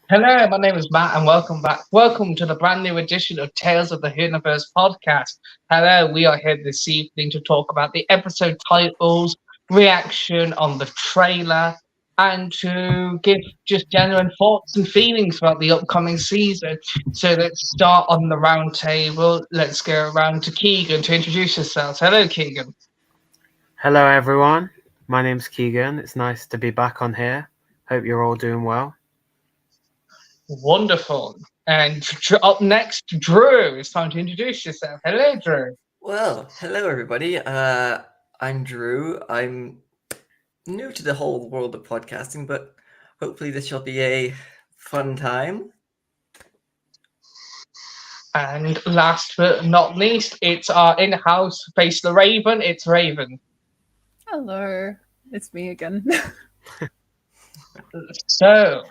Hello, my name is Matt, and welcome back. Welcome to the brand new edition of Tales of the Whoniverse podcast. Hello, we are here this evening to talk about the episode titles, reaction on the trailer, and to give just genuine thoughts and feelings about the upcoming season. So let's start on the round table. Let's go around to Keegan to introduce yourselves. Hello, Keegan. Hello, everyone. My name's Keegan. It's nice to be back on here. Hope you're all doing well. Wonderful. And up next, Drew. It's time to introduce yourself. Hello, Drew. Well, hello everybody. I'm Drew. I'm new to the whole world of podcasting, but hopefully this shall be a fun time. And last but not least, it's our in-house Face the Raven. It's Raven. Hello, it's me again. So,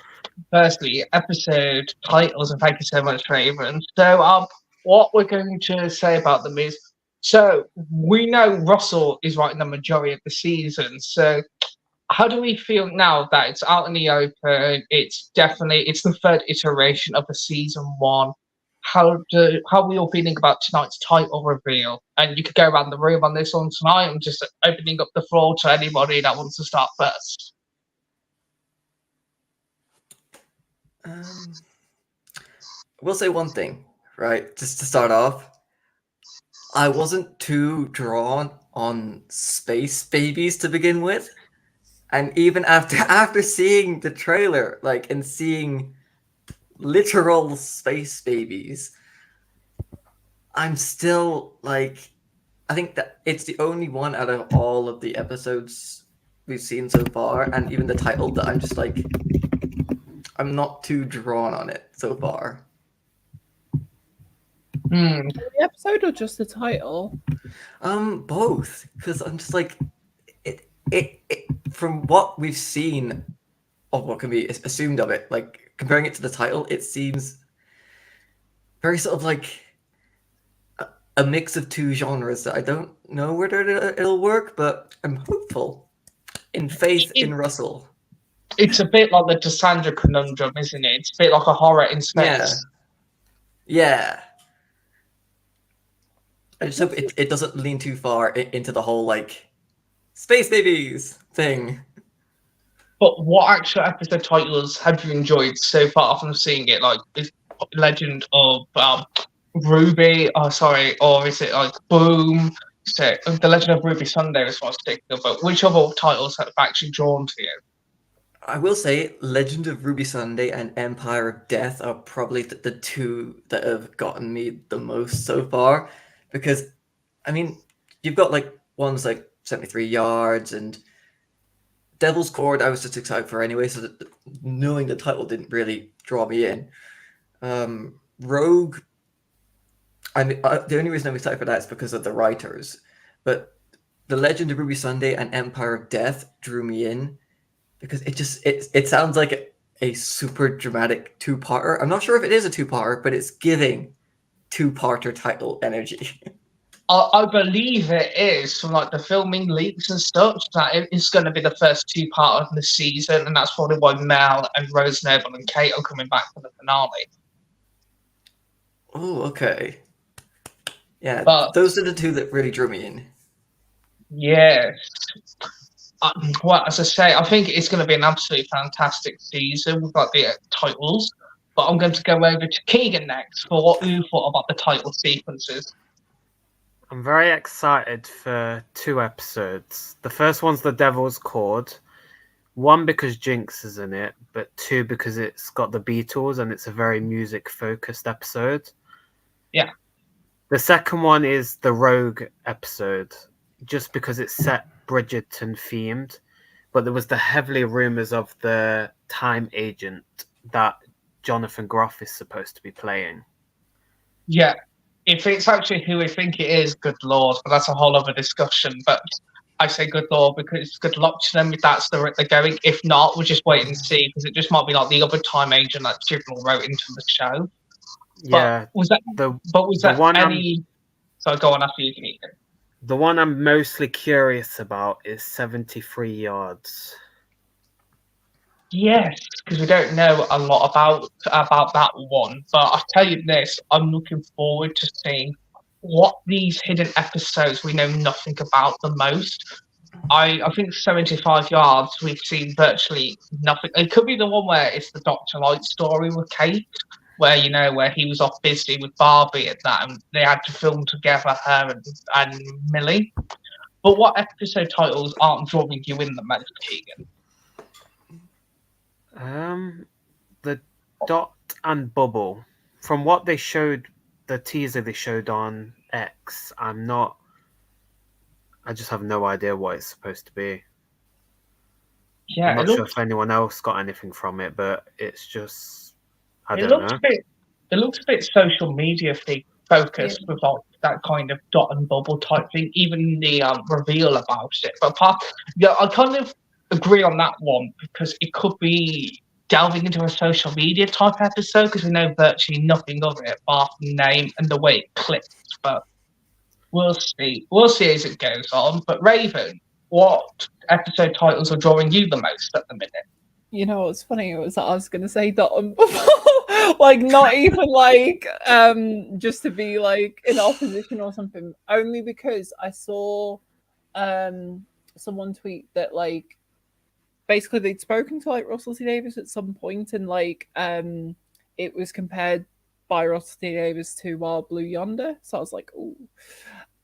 firstly, episode titles, and thank you so much, Raven. So, what we're going to say about them is, so we know Russell is writing the majority of the season. So, how do we feel now that it's out in the open? It's the third iteration of the season one. How are we all feeling about tonight's title reveal? And you could go around the room on this one tonight. I'm just opening up the floor to anybody that wants to start first. I will say one thing, right? Just to start off, I wasn't too drawn on space babies to begin with, and even after seeing the trailer, and seeing literal space babies, I'm still I think that it's the only one out of all of the episodes we've seen so far, and even the title, that I'm just I'm not too drawn on it so far. The episode or just the title? Both, because I'm just it from what we've seen of what can be assumed of it, comparing it to the title, it seems very sort of a mix of two genres that I don't know whether it'll work, but I'm hopeful, in faith in Russell. It's a bit like the Cassandra conundrum, isn't it? It's a bit like a horror in space. Yeah. I just hope it doesn't lean too far into the whole space babies thing. But what actual episode titles have you enjoyed so far from seeing it? Like is Legend of Ruby, or is it like Boom? So the Legend of Ruby Sunday was what I was thinking of, but which other titles have actually drawn to you? I will say Legend of Ruby Sunday and Empire of Death are probably the two that have gotten me the most so far, because I mean, you've got ones like 73 Yards and Devil's Cord. I was just excited for anyway, so that knowing the title didn't really draw me in. Rogue, the only reason I'm excited for that is because of the writers, but The Legend of Ruby Sunday and Empire of Death drew me in because it sounds like a super dramatic two-parter. I'm not sure if it is a two-parter, but it's giving two-parter title energy. I believe it is from the filming leaks and stuff that it's going to be the first two part of the season, and that's probably why Mel and Rose Noble and Kate are coming back for the finale. Oh, okay. Yeah, But those are the two that really drew me in. yes. Well, as I say, I think it's going to be an absolutely fantastic season. We've got the titles, but I'm going to go over to Keegan next for what you thought about the title sequences. I'm very excited for two episodes. The first one's The Devil's Cord. One, because Jinx is in it, but two, because it's got the Beatles and it's a very music-focused episode. Yeah. The second one is the Rogue episode, just because it's set Bridgerton themed, but there was the heavily rumors of the time agent that Jonathan Groff is supposed to be playing. Yeah. If it's actually who we think it is, good lord, but that's a whole other discussion. But I say good lord because good luck to them if that's the route they're going. If not, we'll just wait and see, because it just might be like the other time agent that people wrote into the show. Yeah. Was that any? So go on after you, Keegan. The one I'm mostly curious about is 73 Yards. Yes, because we don't know a lot about that one. But I'll tell you this, I'm looking forward to seeing what these hidden episodes we know nothing about the most. I think 75 yards we've seen virtually nothing. It could be the one where it's the Dr. Light story with Kate, where where he was off busy with Barbie and that, and they had to film together, her and Millie. But what episode titles aren't drawing you in the most, Keegan? The Dot and Bubble. From what they showed, the teaser they showed on X, I just have no idea what it's supposed to be. Yeah, I'm not sure if anyone else got anything from it, but it's just I it don't looks know. it looks a bit social media focused with like that kind of dot and bubble type thing. Even the reveal about it, but I kind of agree on that one because it could be delving into a social media type episode because we know virtually nothing of it apart from the name and the way it clicks. But we'll see. We'll see as it goes on. But Raven, what episode titles are drawing you the most at the minute? You know what's funny? It was that I was gonna say that like not even like just to be like in opposition or something. Only because I saw someone tweet that like basically they'd spoken to like Russell T Davies at some point and like it was compared by Russell T Davies to Wild Blue Yonder. So I was like, ooh.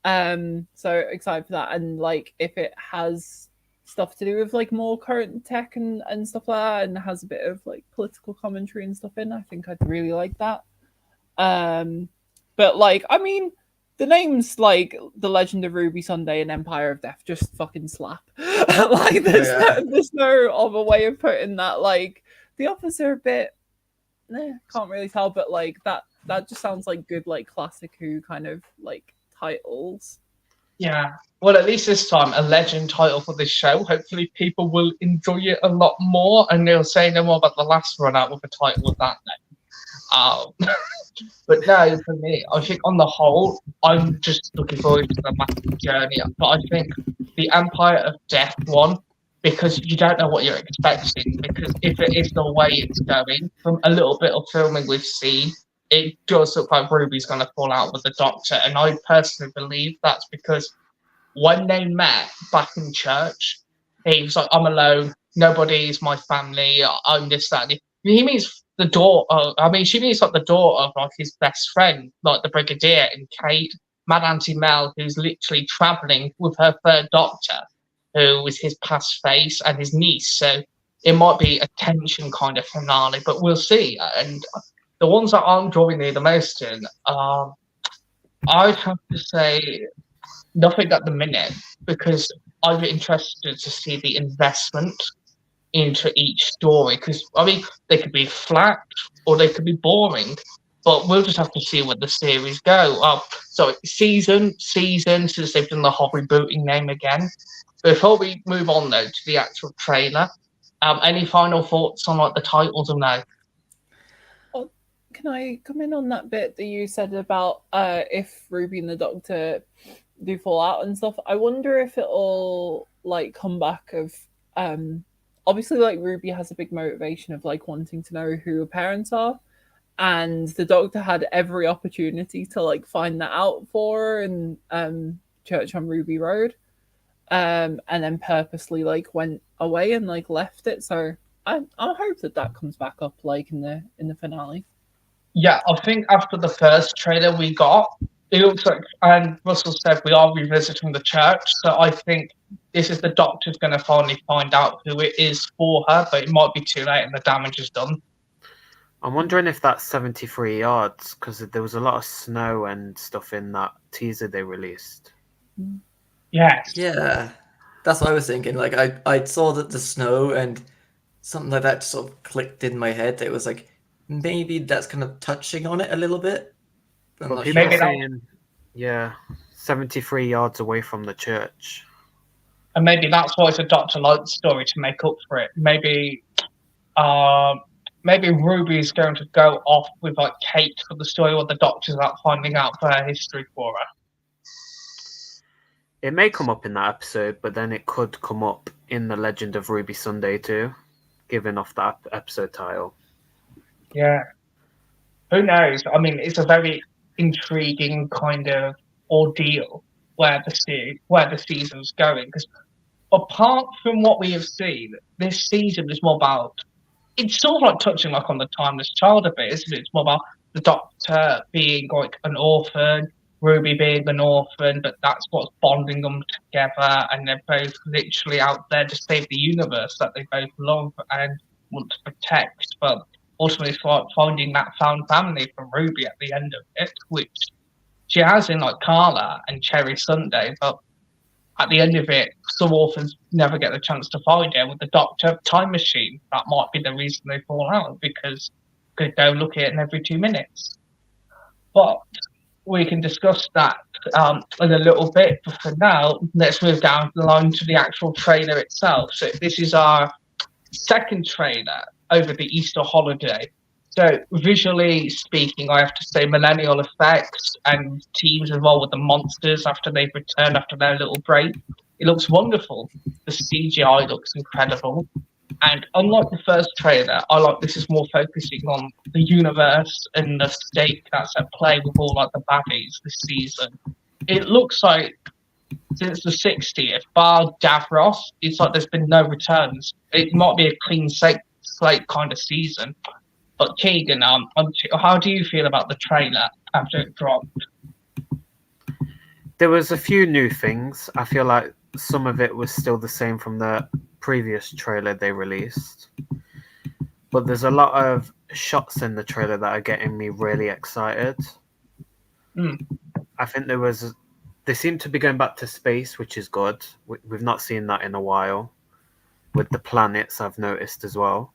So excited for that. And like if it has stuff to do with like more current tech and stuff like that and has a bit of like political commentary and stuff in, I think I'd really like that. But like I mean the names like The Legend of Ruby Sunday and Empire of Death just fucking slap. Like there's no other way of putting that. Like the others are a bit can't really tell, but like that just sounds like good like classic Who kind of like titles. Yeah. Well, at least this time, a legend title for this show. Hopefully, people will enjoy it a lot more, and they'll say no more about the last run out with a title of that name. But no, for me, I think on the whole, I'm just looking forward to the massive journey. But I think the Empire of Death one, because you don't know what you're expecting, because if it is the way it's going, from a little bit of filming we've seen, it does look like Ruby's going to fall out with the Doctor. And I personally believe that's because when they met back in church, he was like, I'm alone, nobody's my family, I'm this, that. And he means the daughter, she means like the daughter of like his best friend, like the Brigadier and Kate, Mad Auntie Mel, who's literally travelling with her third Doctor, who is his past face, and his niece. So it might be a tension kind of finale, but we'll see. And the ones that I'm drawing me the most in, I'd have to say nothing at the minute because I'm interested to see the investment into each story because they could be flat or they could be boring, but we'll just have to see where the series go. So season since they've done the whole rebooting name again. Before we move on though to the actual trailer, any final thoughts on like the titles or no? Can I come in on that bit that you said about if Ruby and the Doctor do fall out and stuff? I wonder if it'll like come back of obviously like Ruby has a big motivation of like wanting to know who her parents are, and the Doctor had every opportunity to like find that out for her in Church on Ruby Road, and then purposely like went away and like left it. So I hope that comes back up like in the finale. Yeah, I think after the first trailer we got, it looks like, and Russell said we are revisiting the church, so I think this is the Doctor's going to finally find out who it is for her, but it might be too late and the damage is done. I'm wondering if that's 73 yards, because there was a lot of snow and stuff in that teaser they released. Yes. Yeah, that's what I was thinking. Like, I saw that the snow and something like that just sort of clicked in my head. It was like, maybe that's kind of touching on it a little bit. But people are saying, 73 yards away from the church. And maybe that's why it's a Dr. Light story to make up for it. Maybe Ruby's going to go off with like Kate for the story, or the Doctor's out finding out for her history for her. It may come up in that episode, but then it could come up in The Legend of Ruby Sunday too. given off that episode title. Yeah. Who knows? I mean, it's a very intriguing kind of ordeal where the season's going. Because apart from what we have seen, this season is more about. It's sort of like touching like on the timeless child a bit, isn't it? It's more about the Doctor being like an orphan, Ruby being an orphan, but that's what's bonding them together, and they're both literally out there to save the universe that they both love and want to protect. But ultimately, it's like finding that found family for Ruby at the end of it, which she has in like Carla and Cherry Sunday, but at the end of it, some orphans never get the chance to find her. With the Doctor time machine, that might be the reason they fall out, because they go look at it every 2 minutes. But we can discuss that in a little bit. But for now, let's move down the line to the actual trailer itself. So this is our second trailer over the Easter holiday. So visually speaking, I have to say millennial effects and teams involved with the monsters after they've returned after their little break. It looks wonderful. The CGI looks incredible. And unlike the first trailer, I like this is more focusing on the universe and the stake that's at play with all like the baddies this season. It looks like since the 60th, bar Davros, it's like there's been no returns. It might be a clean slate kind of season. But Keegan, how do you feel about the trailer after it dropped? There was a few new things. I feel like some of it was still the same from the previous trailer they released. But there's a lot of shots in the trailer that are getting me really excited. I think they seem to be going back to space, which is good. We've not seen that in a while. With the planets, I've noticed as well.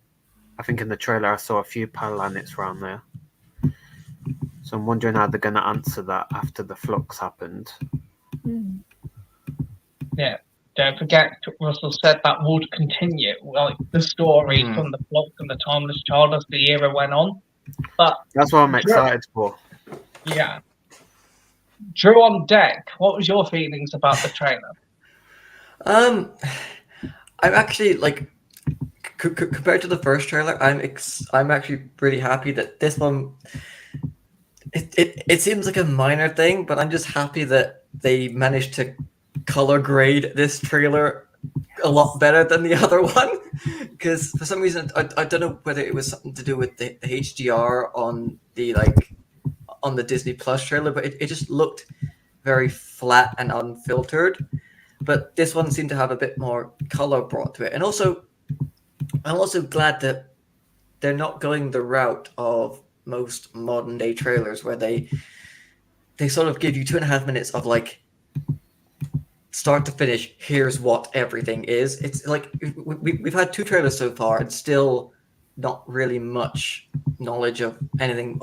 I think in the trailer I saw a few planets around there. So I'm wondering how they're going to answer that after the flux happened. Yeah, don't forget, Russell said that would continue, like the story from the flux and the timeless child as the era went on. But that's what I'm excited for. Yeah. Drew on deck, what was your feelings about the trailer? I'm actually like compared to the first trailer, I'm actually really happy that this one. It seems like a minor thing, but I'm just happy that they managed to color grade this trailer a lot better than the other one. Because for some reason, I don't know whether it was something to do with the HDR on the Disney Plus trailer, but it just looked very flat and unfiltered. But this one seemed to have a bit more color brought to it, and also. I'm also glad that they're not going the route of most modern day trailers where they sort of give you 2.5 minutes of like start to finish, here's what everything is. It's like we've had 2 trailers so far and still not really much knowledge of anything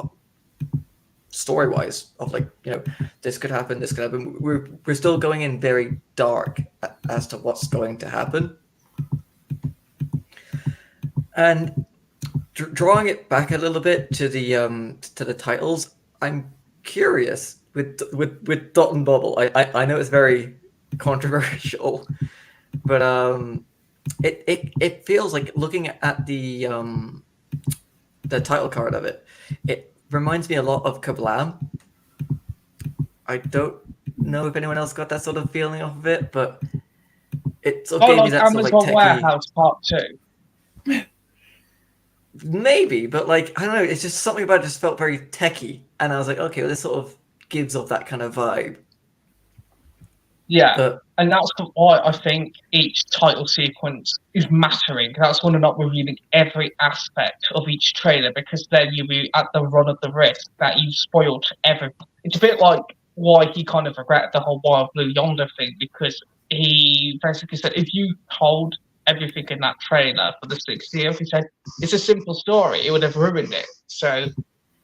story-wise of like, this could happen, this could happen. We're still going in very dark as to what's going to happen. And drawing it back a little bit to the titles, I'm curious with Dot and Bubble. I know it's very controversial, but it feels like looking at the title card of it, it reminds me a lot of Kablam. I don't know if anyone else got that sort of feeling off of it, but it sort of gave me that Amazon sort of like techie... Warehouse Part 2. Maybe, but like I don't know, it's just something about it just felt very techie, and I was like, okay, well, this sort of gives off that kind of vibe. Yeah, and that's why I think each title sequence is mattering. That's when they're not revealing every aspect of each trailer, because then you'll be at the run of the risk that you've spoiled everything. It's a bit like why he kind of regretted the whole Wild Blue Yonder thing, because he basically said if you told everything in that trailer for the 60th, he said it's a simple story, it would have ruined it. So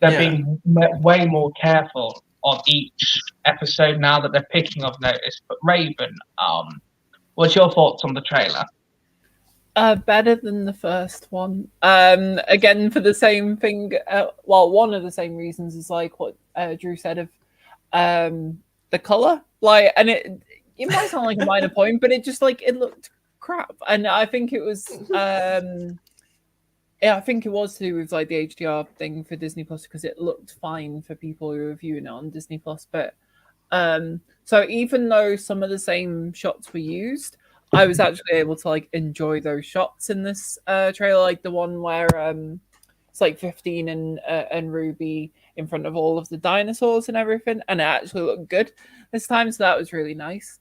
they're being way more careful on each episode now that they're picking up notice. But Raven, what's your thoughts on the trailer? Better than the first one. Again, for the same thing. One of the same reasons is like what Drew said of the color. Like, and it might sound like a minor point, but it just like it looked crap. And I think it was Yeah, I think it was to do with like the HDR thing for Disney Plus because it looked fine for people who were viewing it on Disney Plus. But so even though some of the same shots were used, I was actually able to like enjoy those shots in this trailer, like the one where it's like 15 and Ruby in front of all of the dinosaurs and everything, and it actually looked good this time. So that was really nice.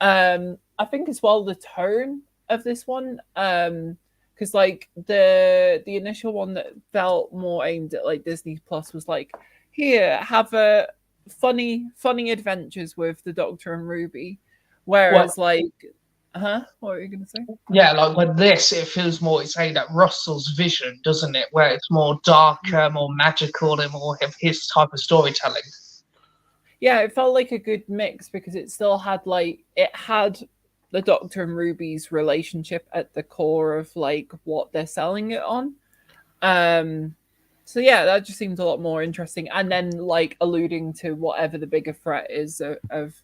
I think as well the tone of this one. Because like the initial one that felt more aimed at like Disney Plus was like, here, have a funny adventures with the Doctor and Ruby, whereas what were you gonna say? Yeah, like with this, it feels more it's aimed at Russell's vision, doesn't it? Where it's more darker, more magical, and more of his type of storytelling. Yeah, it felt like a good mix because it still had the Doctor and Ruby's relationship at the core of like what they're selling it on. So yeah, that just seems a lot more interesting. And then like alluding to whatever the bigger threat is of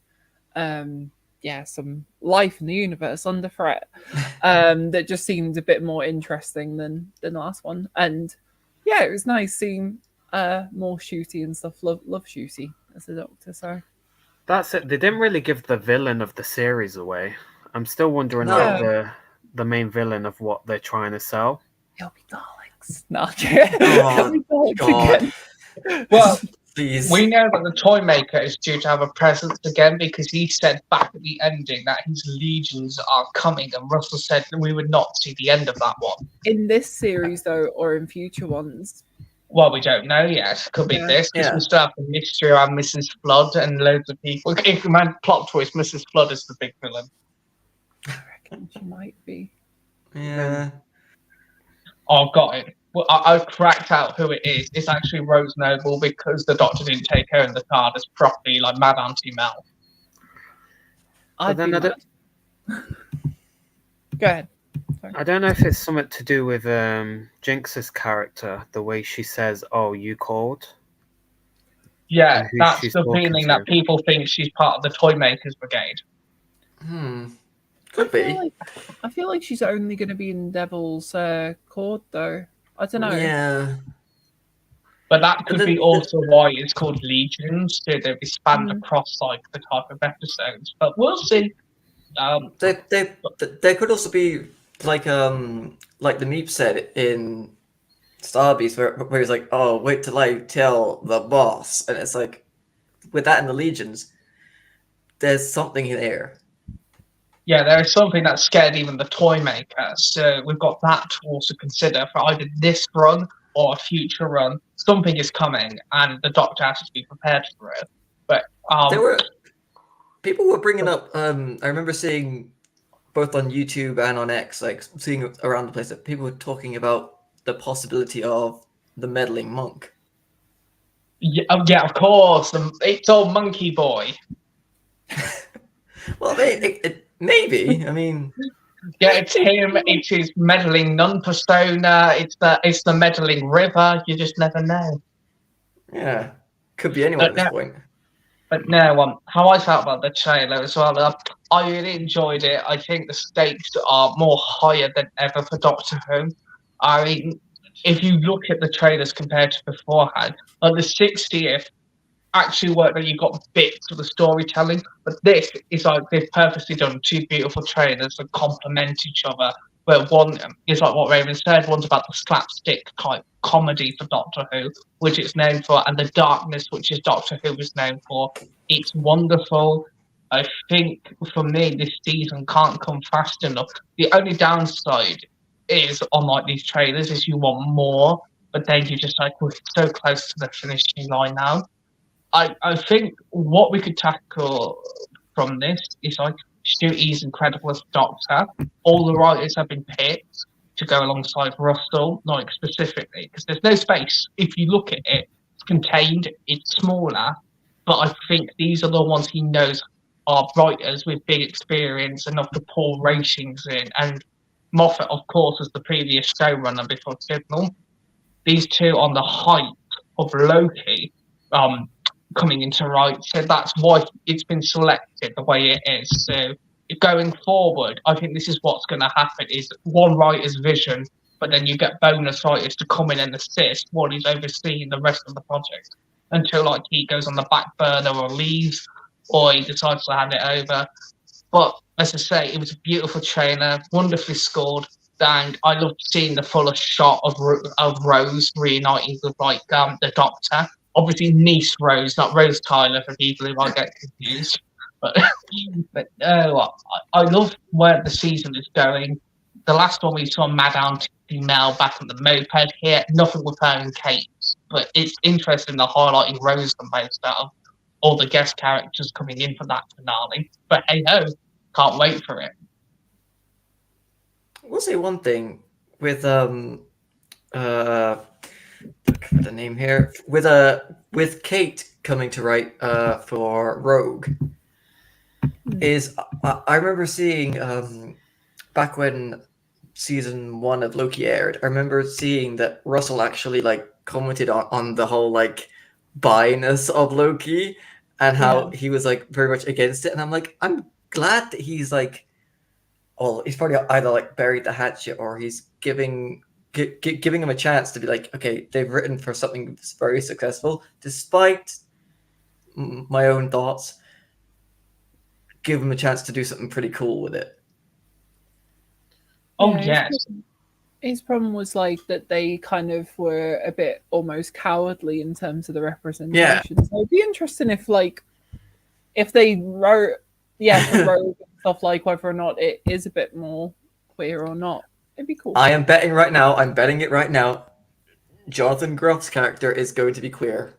some life in the universe under threat. That just seemed a bit more interesting than the last one. And yeah, it was nice seeing more Shooty and stuff. Love Shooty as a Doctor, so that's it. They didn't really give the villain of the series away. I'm still wondering about the main villain of what they're trying to sell. He'll be Daleks. No, he'll be Daleks again. Well, please. We know that the toy maker is due to have a presence again because he said back at the ending that his legions are coming, and Russell said we would not see the end of that one. In this series, though, or in future ones? Well, we don't know yet. Could be this, because we still have the mystery around Mrs. Flood and loads of people. If man plot twist, Mrs. Flood is the big villain. I reckon she might be. Yeah. Oh, I've got it. Well, I've cracked out who it is. It's actually Rose Noble because the Doctor didn't take her in the TARDIS properly, like Mad Auntie Mel. Go ahead. Sorry. I don't know if it's something to do with Jinx's character, the way she says, "Oh, you called." Yeah, that's the feeling that people think she's part of the Toy Makers Brigade. Could be. I feel like she's only going to be in Devil's Court, though. I don't know. Yeah. But that could be also why it's called Legions, so they expand across like the type of episodes. But we'll see. There could also be like the Meep said in Starbeast, where he's like, "Oh, wait till I tell the boss," and it's like with that in the Legions, there's something there. Yeah, there is something that scared even the toy maker. So we've got that to also consider for either this run or a future run. Something is coming, and the Doctor has to be prepared for it. But people were bringing up. I remember seeing both on YouTube and on X, like seeing around the place that people were talking about the possibility of the meddling monk. Yeah, of course. It's old Monkey Boy. Well, maybe. I mean, yeah, it's him. It's his meddling non-persona. It's the meddling river. You just never know. Yeah, could be anyone at this point. But no, how I felt about the trailer as well. I really enjoyed it. I think the stakes are more higher than ever for Doctor Who. I mean, if you look at the trailers compared to beforehand, like the 60th actually worked that you got bits of the storytelling, but this is like they've purposely done two beautiful trailers that complement each other. Where one is like what Raven said, one's about the slapstick type comedy for Doctor Who, which it's known for, and the darkness, which is Doctor Who is known for. It's wonderful. I think for me, this season can't come fast enough. The only downside is on like these trailers is you want more, but then you're just like, we're so close to the finishing line now. I think what we could tackle from this is like Stewie's incredible as Doctor. All the writers have been picked to go alongside Russell, like specifically, because there's no space. If you look at it, it's contained, it's smaller, but I think these are the ones he knows are writers with big experience enough to pour ratings in. And Moffat, of course, was the previous showrunner before Chibnall. These two on the height of Loki, coming into right, so that's why it's been selected the way it is. So going forward, I think this is what's going to happen: is one writer's vision but then you get bonus writers to come in and assist while he's overseeing the rest of the project until like he goes on the back burner or leaves, or he decides to hand it over. But as I say, it was a beautiful trailer, wonderfully scored, and I loved seeing the fullest shot of Rose reuniting with like the Doctor. Obviously, niece Rose, not Rose Tyler, for people who might get confused. But, I love where the season is going. The last one we saw Mad Auntie Mel back on the moped here, nothing with her and Kate. But it's interesting they're highlighting Rose the most out of all the guest characters coming in for that finale. But hey ho, can't wait for it. We'll say one thing with the name here with Kate coming to write for Rogue is I remember seeing back when season 1 of Loki aired. I remember seeing that Russell actually like commented on the whole like bi-ness of Loki and how he was like very much against it, and I'm like, I'm glad that he's like, well, he's probably either like buried the hatchet or he's giving him a chance to be like, okay, they've written for something that's very successful, despite my own thoughts. Give him a chance to do something pretty cool with it. Oh yes. His problem was like that they kind of were a bit almost cowardly in terms of the representation. Yeah. So it'd be interesting if they wrote for Rogue and stuff, like whether or not it is a bit more queer or not. It'd be cool. I am betting right now. I'm betting it right now. Jonathan Groff's character is going to be queer.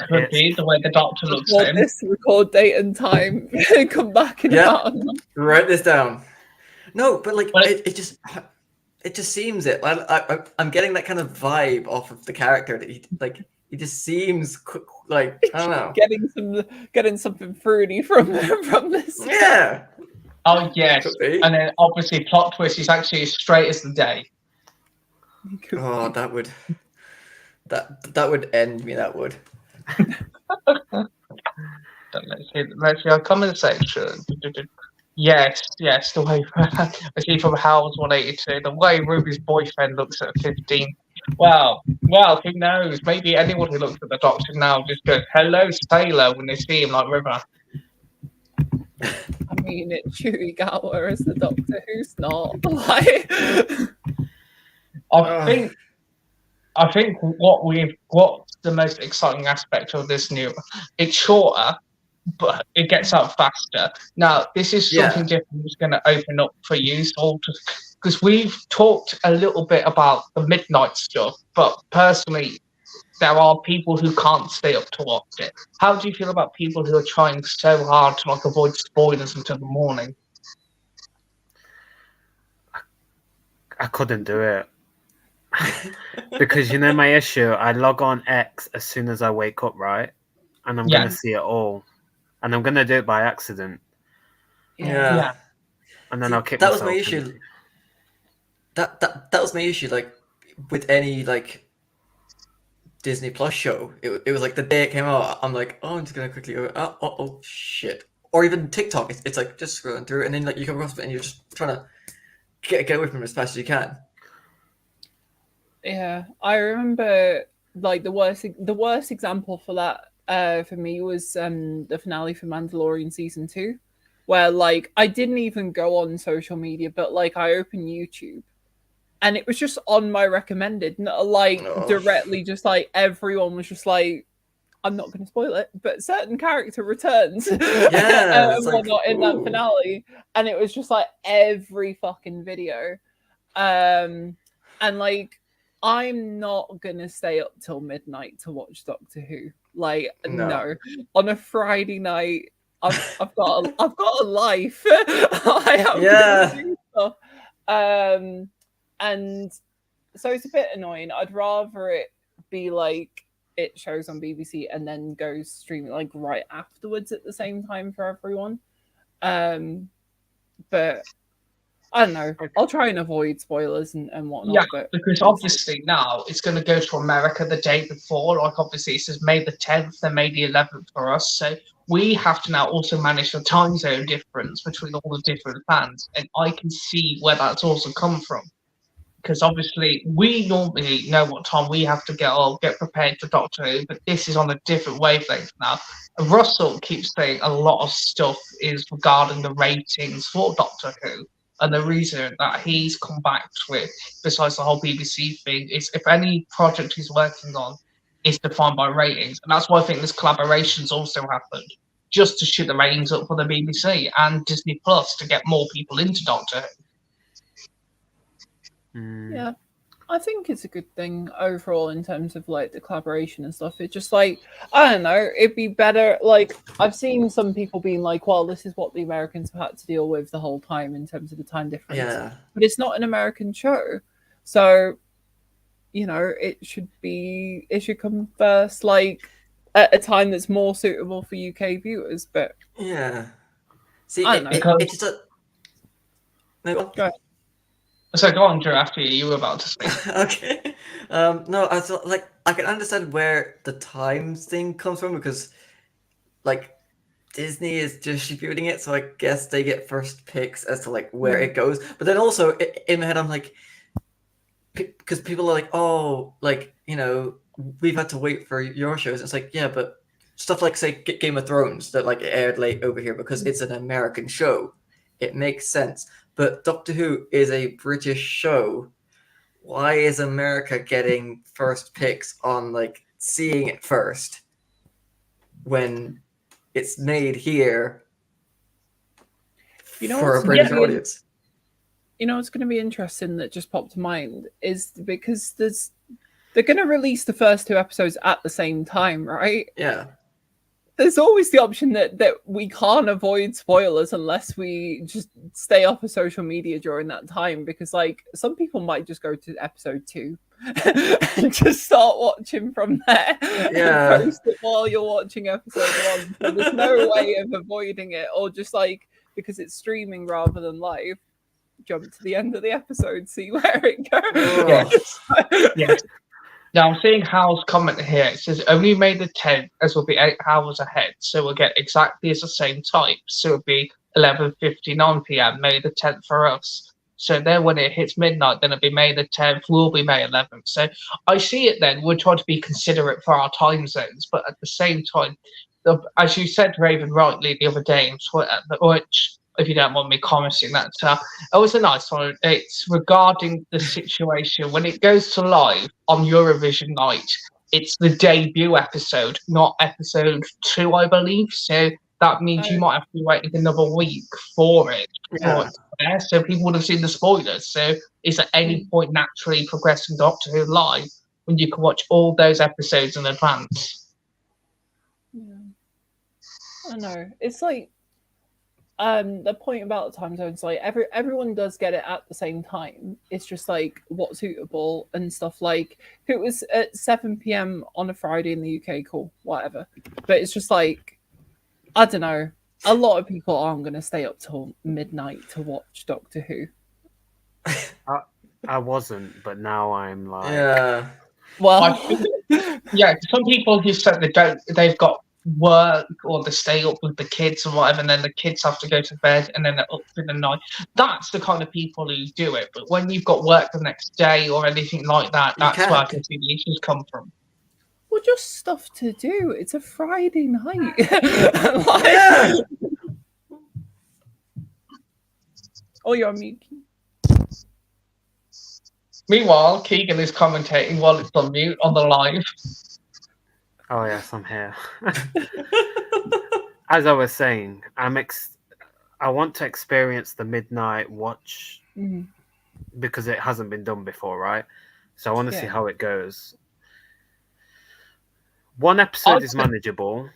Could be the way the Doctor looks at him. This record date and time. Come back in about a month. Write this down. No, but like it just seems it. I'm getting that kind of vibe off of the character that he just seems like, I don't know, getting something fruity from this. Yeah. Oh yes, and then obviously plot twist is actually as straight as the day. Oh, that would end me. That would. Let's see our comment section. Yes, the way I see from Howard's 182, the way Ruby's boyfriend looks at 15. Well, who knows? Maybe anyone who looks at the Doctor now just goes, "Hello, sailor," when they see him like River. I mean, it's Chewie Gower as the Doctor Who's not. Like... I think what's the most exciting aspect of this new, it's shorter, but it gets out faster. Now, this is something different that's going to open up for you, because we've talked a little bit about the midnight stuff, but personally, there are people who can't stay up to watch it. How do you feel about people who are trying so hard to avoid spoilers until the morning? I couldn't do it. Because my issue, I log on X as soon as I wake up, right? And I'm going to see it all. And I'm going to do it by accident. Yeah. And then I'll kick that myself. Was my issue. That was my issue, like, with any, like, Disney Plus show. It was like the day it came out, I'm like, oh, I'm just going to quickly go, oh, shit. Or even TikTok, it's like just scrolling through, and then like you come across it and you're just trying to get away from it as fast as you can. Yeah, I remember like the worst example for that for me was the finale for Mandalorian season 2, where like I didn't even go on social media, but like I opened YouTube and it was just on my recommended, directly, just like everyone was just like, I'm not going to spoil it, but certain character returns and whatnot in that finale, and it was just like every fucking video, and like I'm not gonna stay up till midnight to watch Doctor Who. Like, no. On a Friday night, I've got a life. I have to do stuff. And so it's a bit annoying. I'd rather it be like it shows on BBC and then goes streaming like right afterwards at the same time for everyone. But I don't know. I'll try and avoid spoilers and whatnot. Yeah, But because obviously now it's going to go to America the day before. Like, obviously, it says May the 10th and May the 11th for us. So we have to now also manage the time zone difference between all the different fans. And I can see where that's also come from. Because obviously, we normally know what time we have to get prepared for Doctor Who, but this is on a different wavelength now. And Russell keeps saying a lot of stuff is regarding the ratings for Doctor Who. And the reason that he's come back with, besides the whole BBC thing, is if any project he's working on is defined by ratings. And that's why I think this collaboration's also happened, just to shoot the ratings up for the BBC and Disney Plus to get more people into Doctor Who. yeah, I think it's a good thing overall in terms of like the collaboration and stuff. It's just like, I don't know, it'd be better. Like, I've seen some people being like, well, this is what the Americans have had to deal with the whole time in terms of the time difference. Yeah. But it's not an American show. So, you know, it should come first, like at a time that's more suitable for UK viewers. But Yeah. See, I don't know. it just no. Go ahead. So go on, Drew, after you were about to speak. Okay. No, I thought, like, I can understand where the times thing comes from because, like, Disney is distributing it, so I guess they get first picks as to like where it goes. But then also in my head, I'm like, because people are like, oh, like, you know, we've had to wait for your shows. It's like, yeah, but stuff like, say, Game of Thrones that like aired late over here because it's an American show. It makes sense. But Doctor Who is a British show. Why is America getting first picks on like seeing it first when it's made here for a British audience? You know what's going to be interesting that just popped to mind is because they're going to release the first 2 episodes at the same time, right? Yeah. There's always the option that we can't avoid spoilers unless we just stay off of social media during that time, because like some people might just go to episode 2 and just start watching from there Yeah. and post it while you're watching episode 1. So there's no way of avoiding it, or just like because it's streaming rather than live, jump to the end of the episode, see where it goes. Yes. Now I'm seeing Hal's comment here. It says only May the 10th, as we'll be 8 hours ahead, so we'll get exactly as the same time. So it'll be 11:59 p.m. May the 10th for us. So then when it hits midnight, then it'll be May the 10th. We'll be May 11th. So I see it then. We're trying to be considerate for our time zones, but at the same time, as you said, Raven, rightly the other day on Twitter, which, if you don't want me commenting that, it was a nice one. It's regarding the situation when it goes to live on Eurovision night. It's the debut episode, not episode 2, I believe. So that means you might have to wait another week for it. Yeah. So people would have seen the spoilers. So is at any point naturally progressing Doctor Who live when you can watch all those episodes in advance? Yeah. I know. It's like the point about the time zones, like everyone does get it at the same time. It's just like what's suitable and stuff. Like if it was at 7 p.m. on a Friday in the UK, cool, whatever. But it's just like, I don't know. A lot of people aren't going to stay up till midnight to watch Doctor Who. I wasn't, but now I'm like, Yeah. Well, yeah, some people just said they've got work or they stay up with the kids and whatever, and then the kids have to go to bed and then they're up for the night. That's the kind of people who do it. But when you've got work the next day or anything like that, that's where I can see the issues come from. well, just stuff to do. It's a Friday night. Yeah. Oh, you're on mute. Meanwhile, Keegan is commentating while it's on mute on the live. oh yes, I'm here. As I was saying, I want to experience the midnight watch because it hasn't been done before, right? So I want to see how it goes. One episode is manageable,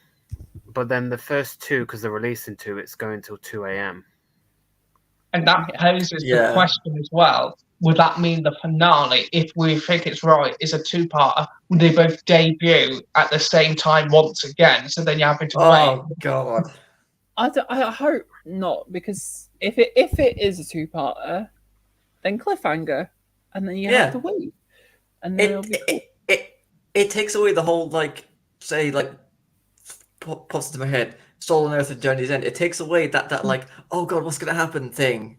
but then the first 2, because they're releasing 2, it's going till 2 a.m. And that poses the question as well. Would that mean the finale, if we think it's right, is a 2-parter? Would they both debut at the same time once again? So then you're having to wait. Oh, God. I hope not, because if it is a two-parter, then cliffhanger, and then you have to wait, and then it'll be cool. It takes away the whole pops into my head, Stolen Earth and Journey's End. It takes away that like, oh god, what's gonna happen thing,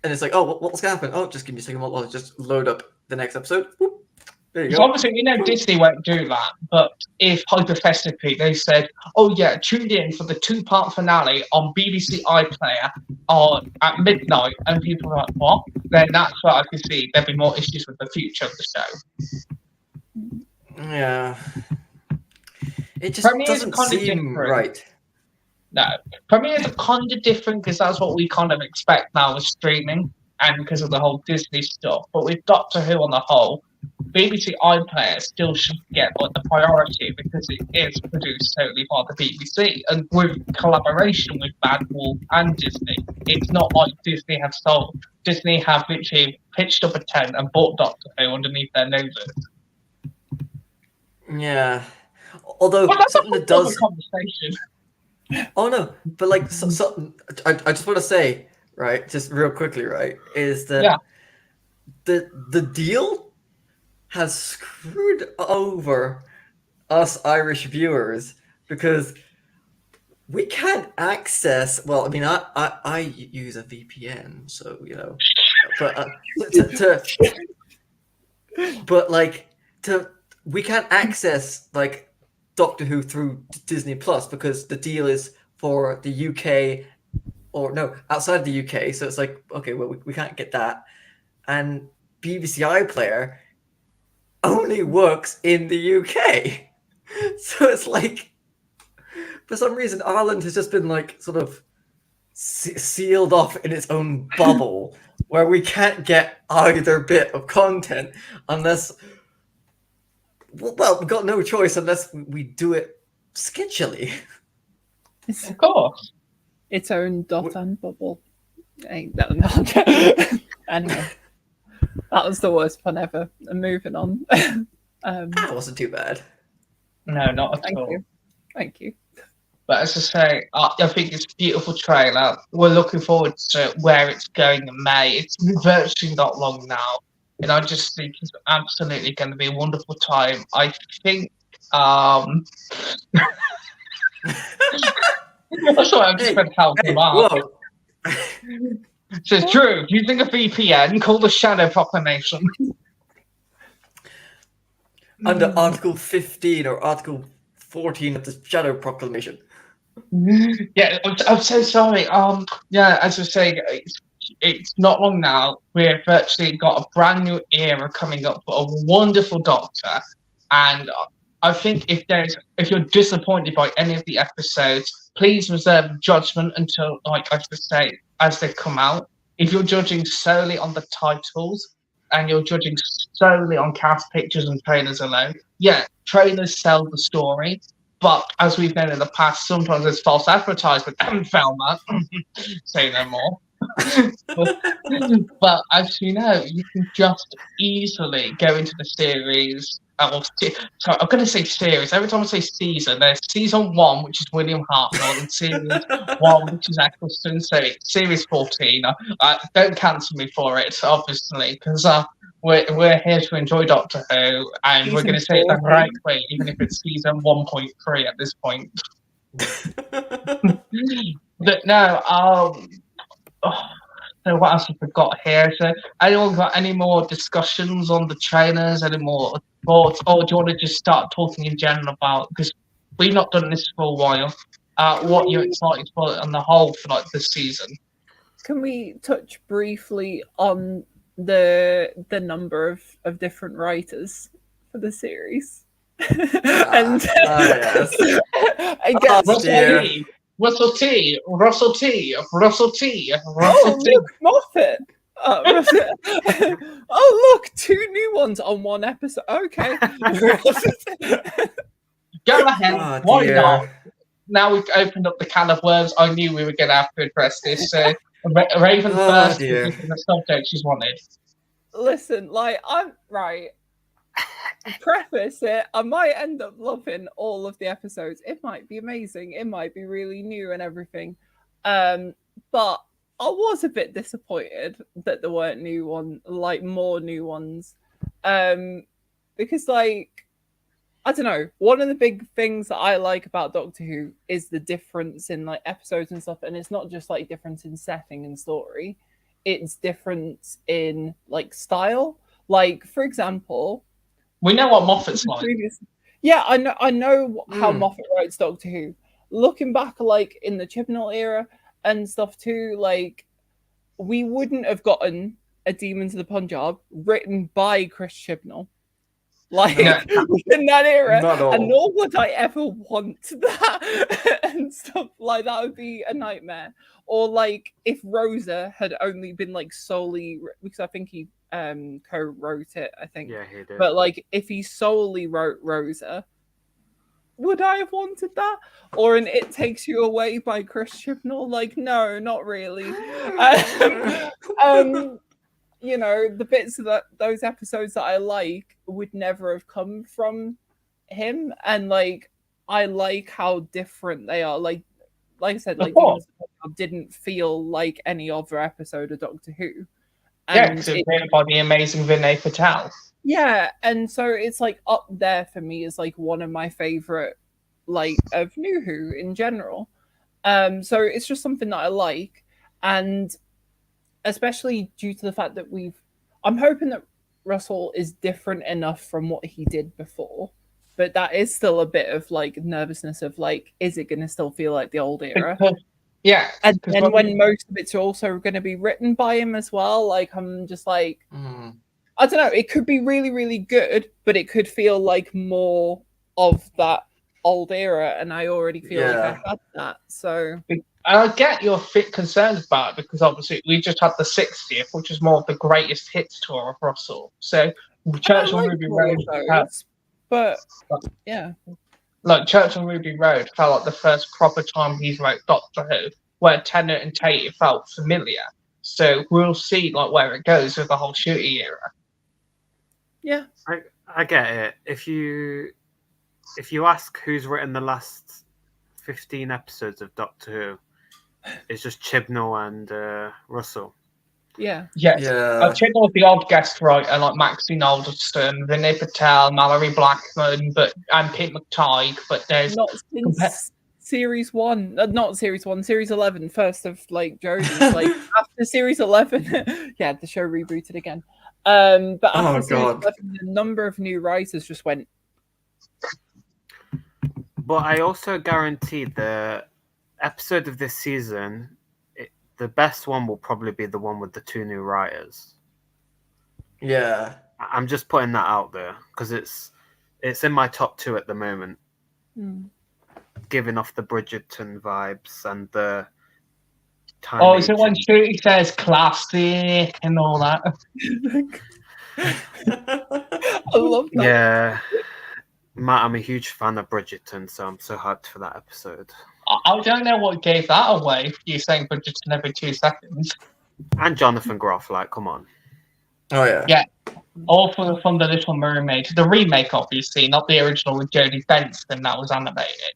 and it's like, oh, what's gonna happen? Oh, just give me a second, I'll just load up the next episode. Whoop. There you So go. obviously, Disney won't do that, but if hypothetically they said, "Oh yeah, tune in for the 2-part finale on BBC iPlayer at midnight," and people are like, "What?" Then that's what I could see. There'd be more issues with the future of the show. Yeah, it just Premieres doesn't kinda seem different. right. No, premieres are kind of different because that's what we kind of expect now with streaming and because of the whole Disney stuff. But with Doctor Who on the whole, BBC iPlayer still should get the priority because it is produced totally by the BBC and with collaboration with Bad Wolf and Disney. It's not like Disney have literally pitched up a tent and bought Doctor Who underneath their noses. Yeah, although That's something that does. Conversation. Oh no, but like I just want to say, right, just real quickly, right, is that the deal has screwed over us Irish viewers because we can't access. Well, I mean, I use a VPN, so you know, but we can't access like Doctor Who through Disney Plus because the deal is for the UK or no, outside the UK. So it's like, okay, well, we can't get that. And BBC iPlayer only works in the UK. So it's like, for some reason, Ireland has just been like sort of sealed off in its own bubble where we can't get either bit of content unless... Well, we've got no choice unless we do it sketchily. Of course. Its own dot and bubble. Ain't that not? Anyway, that was the worst pun ever. And moving on. That wasn't too bad. No, not at all. Thank you. But as I say, I think it's a beautiful trailer. We're looking forward to where it's going in May. It's virtually not long now. And I just think it's absolutely going to be a wonderful time. I think... I'm sorry, I'm just going to help him out. So, Drew, using a VPN, call the Shadow Proclamation. Under Article 15 or Article 14 of the Shadow Proclamation. Yeah, I'm so sorry. Yeah, as I say, it's not long now. We've virtually got a brand new era coming up for a wonderful Doctor, and I think if you're disappointed by any of the episodes, please reserve judgment until, like I just say, as they come out. If you're judging solely on the titles and you're judging solely on cast pictures and trailers alone, yeah, trailers sell the story. But as we've known in the past, sometimes there's false advertisement. I haven't found that. Say no more. But as you know, you can just easily go into the series. Sorry, I'm going to say series. Every time I say season, there's season 1, which is William Hartnell, and series 1, which is Eccleston. So it's series 14. Don't cancel me for it, obviously, because we're here to enjoy Doctor Who, and season we're going to say it the right way, even if it's season 1.3 at this point. But no, so what else have we got here? So, anyone got any more discussions on the trailers? Any more thoughts, or do you want to just start talking in general about? Because we've not done this for a while. What you're excited for on the whole for like this season? Can we touch briefly on the number of different writers for the series? And yes. I guess Russell T. Look, Moffat. Oh, look, 2 new ones on one episode. Okay. Go ahead. Why not? Now we've opened up the can of worms. I knew we were going to have to address this. So, Raven first is the subject she's wanted. Listen, like, I'm right. preface it, I might end up loving all of the episodes. It might be amazing. It might be really new and everything. But I was a bit disappointed that there weren't more new ones. Because like, I don't know, one of the big things that I like about Doctor Who is the difference in like episodes and stuff. And it's not just like difference in setting and story. It's difference in like style. Like, for example, we know what Moffat's like. Yeah, I know how Moffat writes Doctor Who. Looking back, like in the Chibnall era and stuff too, like we wouldn't have gotten a Demons of the Punjab written by Chris Chibnall, like in that era, and nor would I ever want that and stuff like that. Would be a nightmare. Or like if Rosa had only been like solely, because I think he co-wrote it, I think. Yeah, he did. But like if he solely wrote Rosa, would I have wanted that? Or in It Takes You Away by Chris Chibnall? Like, no, not really. You know, the bits of those episodes that I like would never have come from him. And like I like how different they are. Like I said, like didn't feel like any other episode of Doctor Who. And because it's written by the amazing Vinay Patel. Yeah, and so it's like up there for me as like one of my favorite, like of New Who in general. So it's just something that I like, and especially due to the fact that I'm hoping that Russell is different enough from what he did before. But that is still a bit of like nervousness of like, is it going to still feel like the old era? Yeah. And then when most of it's also going to be written by him as well, like I'm just like, I don't know, it could be really, really good, but it could feel like more of that old era. And I already feel like I had that. So I get your concerns about it because obviously we just had the 60th, which is more of the greatest hits tour of Russell. So Church on Ruby Road. But yeah, like Church on Ruby Road felt like the first proper time he's wrote Doctor Who, where Tennant and Tate felt familiar. So we'll see like where it goes with the whole Shooty era. Yeah, I get it. If you ask who's written the last 15 episodes of Doctor Who, it's just Chibnall and Russell. Yeah. Chibnall was the odd guest writer, like Maxine Alderson, Vinay Patel, Mallory Blackman, and Pete McTighe. But there's not since series 1, not series 1, series 11, first of like Jodie's. Like after series 11, yeah, the show rebooted again. But after series 11, the number of new writers just went. But I also guarantee the episode of this season, the best one will probably be the one with the 2 new writers. Yeah. I'm just putting that out there because it's in my top 2 at the moment. Giving off the Bridgerton vibes and the time. Oh, is it when Shooty says classic and all that? I love that. Yeah. Matt, I'm a huge fan of Bridgerton, so I'm so hyped for that episode. I don't know what gave that away. You're saying Bridgerton every 2 seconds. And Jonathan Groff, like, come on. Oh, yeah. Yeah. All from The Little Mermaid. The remake, obviously, not the original with Jodie Benson that was animated.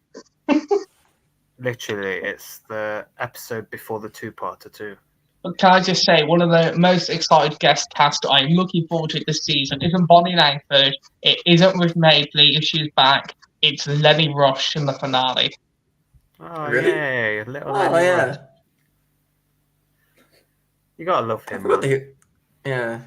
Literally, it's the episode before the 2-parter too. But can I just say, one of the most excited guest cast I'm looking forward to this season isn't Bonnie Langford, it isn't with Madeley if she's back, it's Lenny Rush in the finale. Oh, really? Yay. Lenny Rush. You gotta love him. Yeah.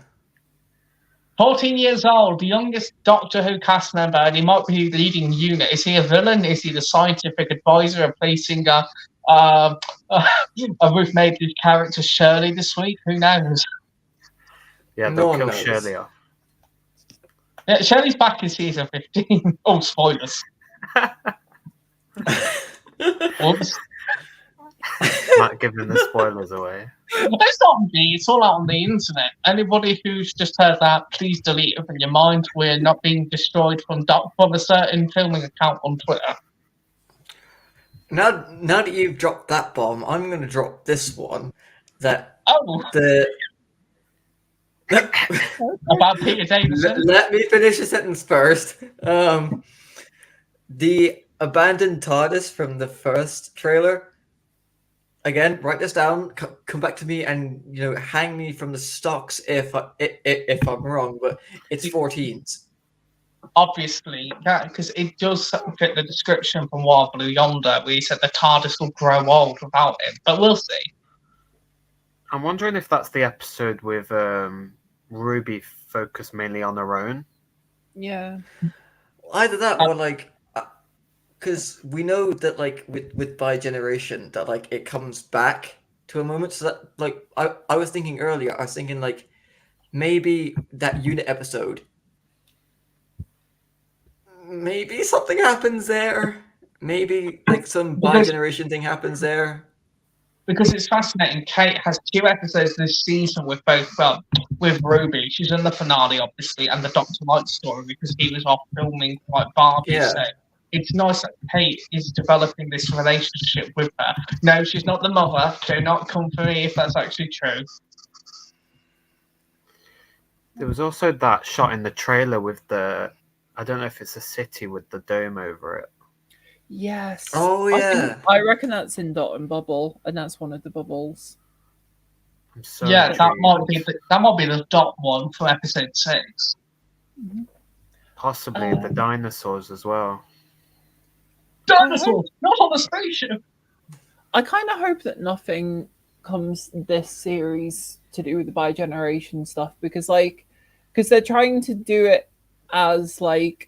14 years old, the youngest Doctor Who cast member, and he might be leading the unit. Is he a villain? Is he the scientific advisor replacing Ruth Madeley's character Shirley this week? Who knows? Yeah, they'll kill Shirley off. Yeah, Shirley's back in season 15. Oh, spoilers. Oops. Not giving the spoilers away. It's not me, it's all out on the internet. Anybody who's just heard that, please delete it from your mind. We're not being destroyed from a certain filming account on Twitter. Now that you've dropped that bomb, I'm going to drop this one. About Peter Davison. Let me finish the sentence first. The abandoned TARDIS from the first trailer. Again, write this down. Come back to me and hang me from the stocks if I'm wrong. But it's 14s. Obviously, because it does fit the description from Wild Blue Yonder, where he said the TARDIS will grow old without him. But we'll see. I'm wondering if that's the episode with Ruby focused mainly on her own. Yeah. Either that or because we know that with By Generation that it comes back to a moment. So that I was thinking earlier. I was thinking maybe that unit episode. Maybe something happens there. Maybe some By Generation thing happens there. Because it's fascinating. Kate has 2 episodes this season with with Ruby. She's in the finale, obviously, and the Dr. Light story because he was off filming Barbie. Yeah. So it's nice that Kate is developing this relationship with her. No, she's not the mother. Do not come for me if that's actually true. There was also that shot in the trailer with I don't know if it's a city with the dome over it. Yes. Oh yeah. I reckon that's in Dot and Bubble, and that's one of the bubbles. I'm so Yeah, that intrigued. might be the Dot one for episode 6. Possibly the dinosaurs as well. Dinosaurs, not on the spaceship. I kind of hope that nothing comes this series to do with the Bi-Generation stuff because they're trying to do it as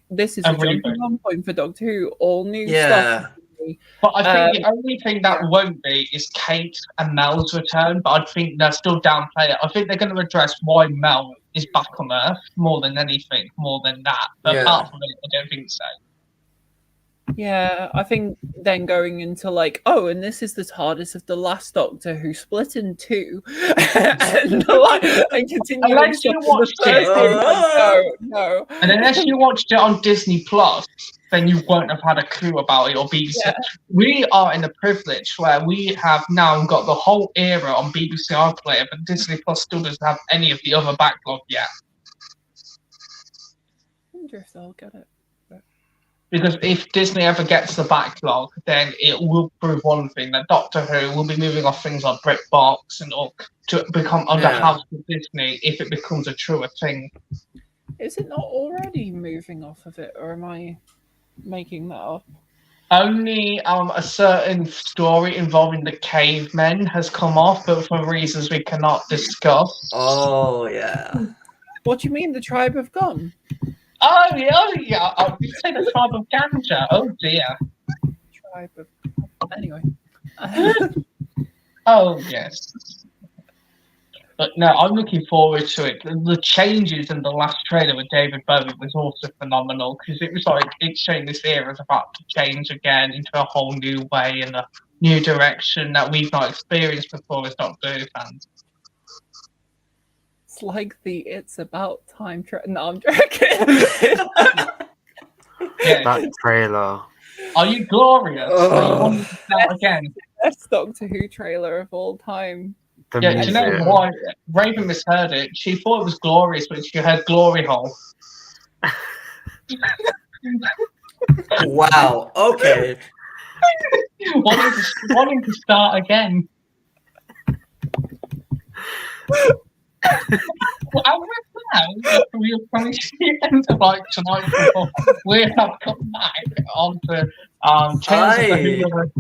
this is a jumping on point for Doctor Who, all new stuff. But I think the only thing that won't be is Kate and Mel's return, but I think they'll still downplay it. I think they're going to address why Mel is back on Earth more than anything, more than that. But apart from it, I don't think so. Yeah, I think then going into and this is the TARDIS of the last Doctor who split in 2 and continue. Unless you watched it, no. And unless you watched it on Disney Plus, then you won't have had a clue about it or BBC. Yeah. We are in a privilege where we have now got the whole era on BBC iPlayer, but Disney Plus still doesn't have any of the other backlog yet. I wonder if they'll get it. Because if Disney ever gets the backlog, then it will prove one thing, that Doctor Who will be moving off things like BritBox and all to become under house of Disney if it becomes a truer thing. Is it not already moving off of it, or am I making that up? Only a certain story involving the cavemen has come off, but for reasons we cannot discuss. Oh, yeah. What do you mean, the Tribe of Gum? Oh, yeah. You say the Tribe of Ganja. Oh, dear. Tribe of... Anyway. Oh, yes. But no, I'm looking forward to it. The changes in the last trailer with David Bowie was also phenomenal because it was it's showing this era is about to change again into a whole new way and a new direction that we've not experienced before as Doctor Who fans. It's like It's About Time trailer. No, I'm joking. That trailer. Are you glorious? Are you wanting to start again? Best Doctor Who trailer of all time. Do you know why? Raven misheard it. She thought it was glorious, but she heard glory hole. Wow. Okay. wanting to start again. Well, we are coming to the end of tonight. We have come back on to Tales of the Whoniverse.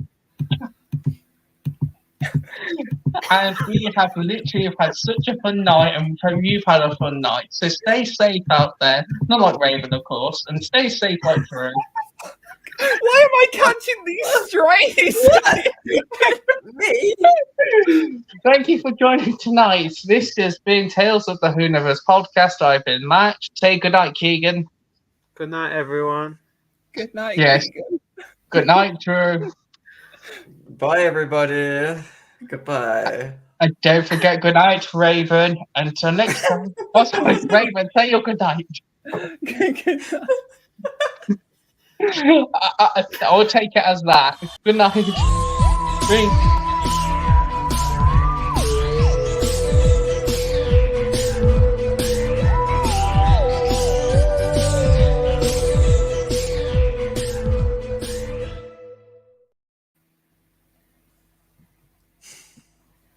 And we have literally had such a fun night, and you've had a fun night. So stay safe out there. Not like Raven, of course, and stay safe like Drew. Why am I catching these strays? Me? Thank you for joining tonight. This has been Tales of the Whoniverse podcast. I've been Matt. Say goodnight, Keegan. Good night, everyone. Good night, yes. Keegan. Good night, Drew. Bye, everybody. Goodbye. And don't forget, good night, Raven. Until next time. What's Raven? Say your good night. Good night. I'll take it as that. Good night. 3